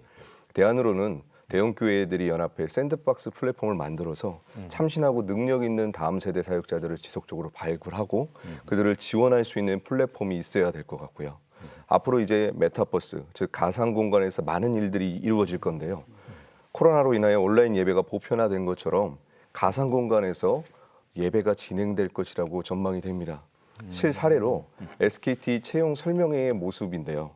대안으로는 대형 교회들이 연합해 샌드박스 플랫폼을 만들어서 참신하고 능력 있는 다음 세대 사역자들을 지속적으로 발굴하고 그들을 지원할 수 있는 플랫폼이 있어야 될 것 같고요. 앞으로 이제 메타버스, 즉 가상 공간에서 많은 일들이 이루어질 건데요. 코로나로 인하여 온라인 예배가 보편화된 것처럼 가상 공간에서 예배가 진행될 것이라고 전망이 됩니다. 실사례로 SKT 채용 설명회의 모습인데요.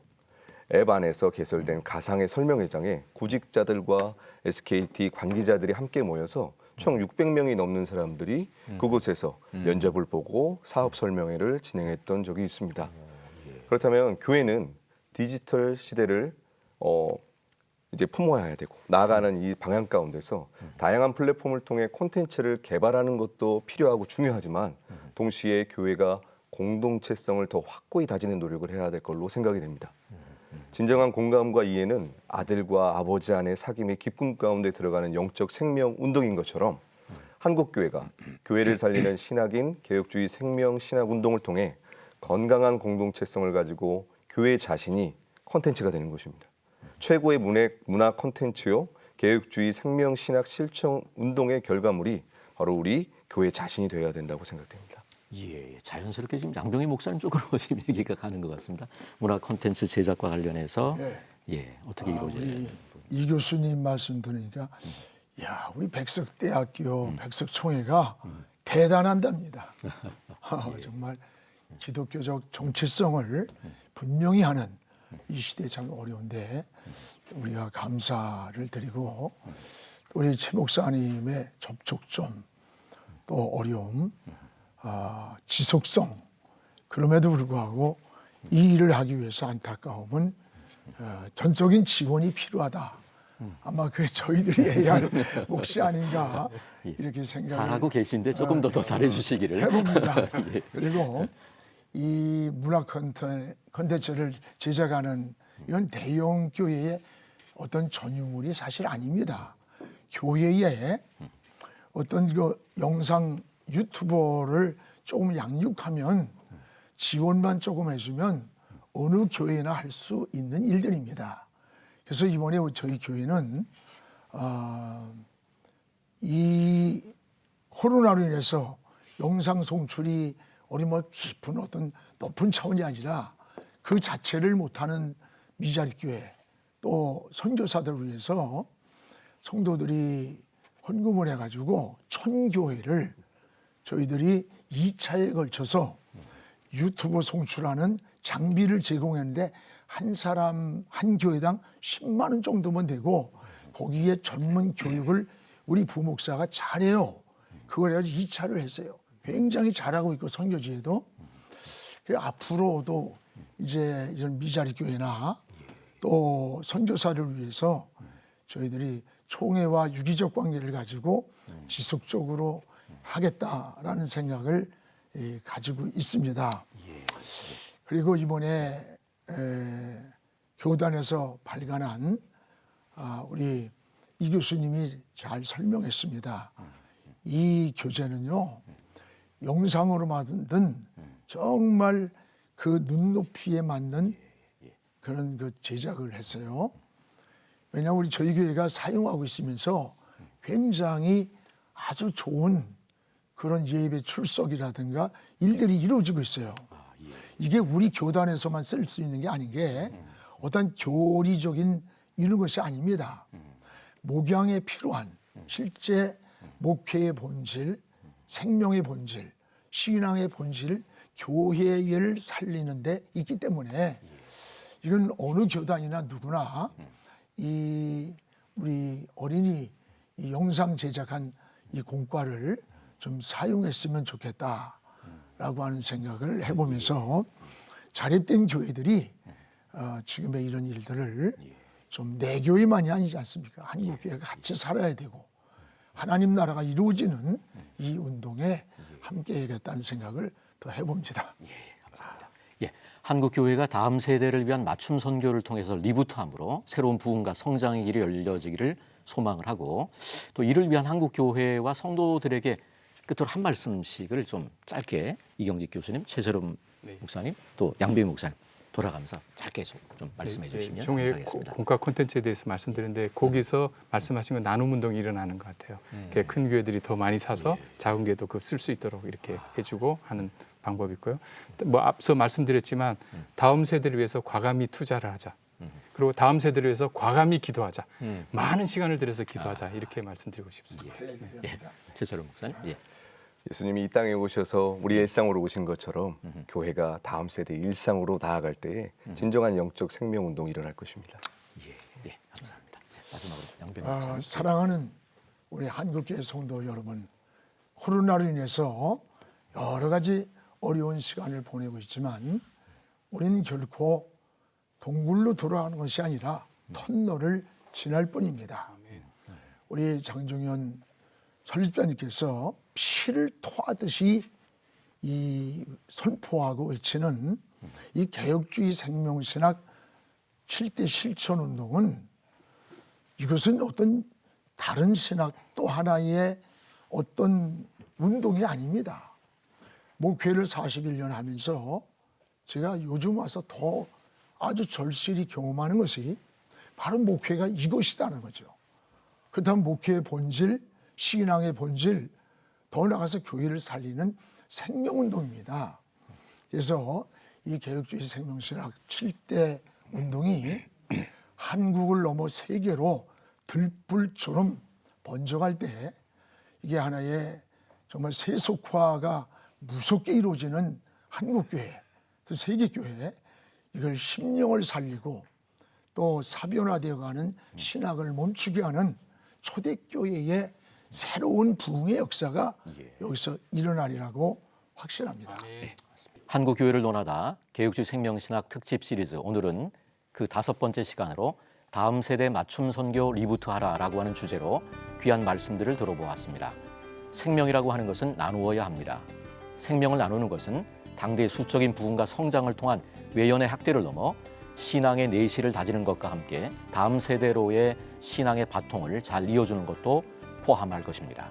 앱 안에서 개설된 가상의 설명회장에 구직자들과 SKT 관계자들이 함께 모여서 총 600명이 넘는 사람들이 그곳에서 면접을 보고 사업 설명회를 진행했던 적이 있습니다. 그렇다면 교회는 디지털 시대를 이제 품어야 되고 나아가는 이 방향 가운데서 다양한 플랫폼을 통해 콘텐츠를 개발하는 것도 필요하고 중요하지만 동시에 교회가 공동체성을 더 확고히 다지는 노력을 해야 될 걸로 생각이 됩니다. 진정한 공감과 이해는 아들과 아버지 안의 사귐의 기쁨 가운데 들어가는 영적 생명 운동인 것처럼 한국교회가 교회를 살리는 신학인 개혁주의 생명 신학 운동을 통해 건강한 공동체성을 가지고 교회 자신이 콘텐츠가 되는 것입니다. 최고의 문화 콘텐츠요 개혁주의 생명 신학 실천 운동의 결과물이 바로 우리 교회 자신이 되어야 된다고 생각됩니다. 예, 자연스럽게 지금 양병희 목사님 쪽으로 지금 얘기가 가는 것 같습니다. 문화 콘텐츠 제작과 관련해서 어떻게 이루어져야 되는지. 이 교수님 말씀 들으니까 야, 우리 백석대학교 백석총회가 대단한답니다. 정말 기독교적 정체성을 분명히 하는 이 시대에 참 어려운데 우리가 감사를 드리고 우리 최 목사님의 접촉점 또 어려움 지속성 그럼에도 불구하고 이 일을 하기 위해서 안타까움은 전적인 지원이 필요하다. 아마 그게 저희들이 해야 할 몫이 아닌가 이렇게 생각을 잘하고 계신데 조금 더 잘해 주시기를 해봅니다. 그리고 이 문화 콘텐츠를 제작하는 이런 대형 교회의 어떤 전유물이 사실 아닙니다. 교회에 어떤 그 영상 유튜버를 조금 양육하면 지원만 조금 해주면 어느 교회나 할 수 있는 일들입니다. 그래서 이번에 저희 교회는 이 코로나로 인해서 영상 송출이 뭐 깊은 어떤 높은 차원이 아니라 그 자체를 못하는 미자리 교회 또 선교사들을 위해서 성도들이 헌금을 해가지고 1000교회를 저희들이 2차에 걸쳐서 유튜브 송출하는 장비를 제공했는데 한 사람 한 교회당 10만 원 정도면 되고 거기에 전문 교육을 우리 부목사가 잘해요. 그걸 해가지고 2차를 했어요. 굉장히 잘하고 있고 선교지에도 앞으로도 이제 이런 미자리 교회나 또 선교사를 위해서 저희들이 총회와 유기적 관계를 가지고 지속적으로 하겠다라는 생각을 가지고 있습니다. 그리고 이번에 교단에서 발간한 우리 이 교수님이 잘 설명했습니다. 이 교재는요, 영상으로 만든 정말 그 눈높이에 맞는 그런 그 제작을 했어요. 왜냐하면 우리 저희 교회가 사용하고 있으면서 굉장히 아주 좋은 그런 예배 출석이라든가 일들이 이루어지고 있어요. 이게 우리 교단에서만 쓸 수 있는 게 아닌 게 어떤 교리적인 이런 것이 아닙니다. 목양에 필요한 실제 목회의 본질, 생명의 본질, 신앙의 본질, 교회를 살리는 데 있기 때문에 이건 어느 교단이나 누구나 이 우리 어린이 이 영상 제작한 이 공과를 좀 사용했으면 좋겠다라고 하는 생각을 해보면서 잘했던 교회들이 지금의 이런 일들을 좀 내 교회만이 아니지 않습니까? 한국 교회가 같이 살아야 되고 하나님 나라가 이루어지는 이 운동에 함께해야겠다는 생각을 더 해봅니다. 감사합니다. 한국 교회가 다음 세대를 위한 맞춤 선교를 통해서 리부트함으로 새로운 부흥과 성장의 길이 열려지기를 소망을 하고 또 이를 위한 한국 교회와 성도들에게 끝으로 한 말씀씩을 좀 짧게 이경직 교수님, 최세롬 목사님, 또 양배 목사님 돌아가면서 짧게 좀 말씀해 주시면 종의 감사하겠습니다. 공과 콘텐츠에 대해서 말씀드렸는데 거기서 말씀하신 건 나눔 운동이 일어나는 것 같아요. 큰 교회들이 더 많이 사서 작은 교회도 그 쓸 수 있도록 이렇게 해주고 하는 방법이 있고요. 뭐 앞서 말씀드렸지만 다음 세대를 위해서 과감히 투자를 하자. 그리고 다음 세대를 위해서 과감히 기도하자. 많은 시간을 들여서 기도하자. 이렇게 말씀드리고 싶습니다. 최세롬 목사님. 예수님이 이 땅에 오셔서 우리 일상으로 오신 것처럼 교회가 다음 세대 일상으로 나아갈 때에 진정한 영적 생명 운동이 일어날 것입니다. 감사합니다. 마지막으로 양배 목사님. 사랑하는 우리 한국교회 성도 여러분, 코로나로 인해서 여러 가지 어려운 시간을 보내고 있지만 우리는 결코 동굴로 돌아가는 것이 아니라 터널을 지날 뿐입니다. 우리 장종현 설립자님께서 피를 토하듯이 이 선포하고 외치는 이 개혁주의 생명신학 7대 실천 운동은 이것은 어떤 다른 신학 또 하나의 어떤 운동이 아닙니다. 목회를 41년 하면서 제가 요즘 와서 더 아주 절실히 경험하는 것이 바로 목회가 이것이다는 거죠. 그렇다면 목회의 본질, 신앙의 본질, 더 나아가서 교회를 살리는 생명운동입니다. 그래서 이 개혁주의 생명신학 7대 운동이 한국을 넘어 세계로 들불처럼 번져갈 때 이게 하나의 정말 세속화가 무섭게 이루어지는 한국교회, 또 세계교회, 이걸 심령을 살리고 또 사변화되어가는 신학을 멈추게 하는 초대교회의 새로운 부흥의 역사가 여기서 일어나리라고 확신합니다. 한국 교회를 논하다 개혁주의 생명신학 특집 시리즈, 오늘은 그 5번째 시간으로 다음 세대 맞춤 선교 리부트하라라고 하는 주제로 귀한 말씀들을 들어보았습니다. 생명이라고 하는 것은 나누어야 합니다. 생명을 나누는 것은 당대의 수적인 부흥과 성장을 통한 외연의 학대를 넘어 신앙의 내실을 다지는 것과 함께 다음 세대로의 신앙의 바통을 잘 이어주는 것도 포함할 것입니다.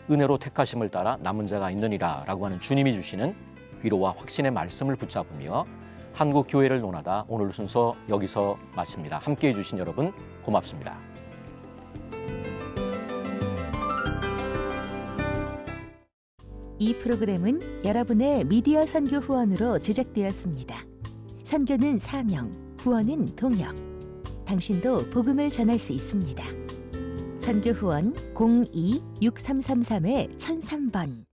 은혜로 택하심을 따라 남은 자가 있느니라 라고 하는 주님이 주시는 위로와 확신의 말씀을 붙잡으며 한국 교회를 논하다 오늘 순서 여기서 마칩니다. 함께해 주신 여러분 고맙습니다. 이 프로그램은 여러분의 미디어 선교 후원으로 제작되었습니다. 선교는 사명, 후원은 동역. 당신도 복음을 전할 수 있습니다. 선교 후원 02-6333-1003번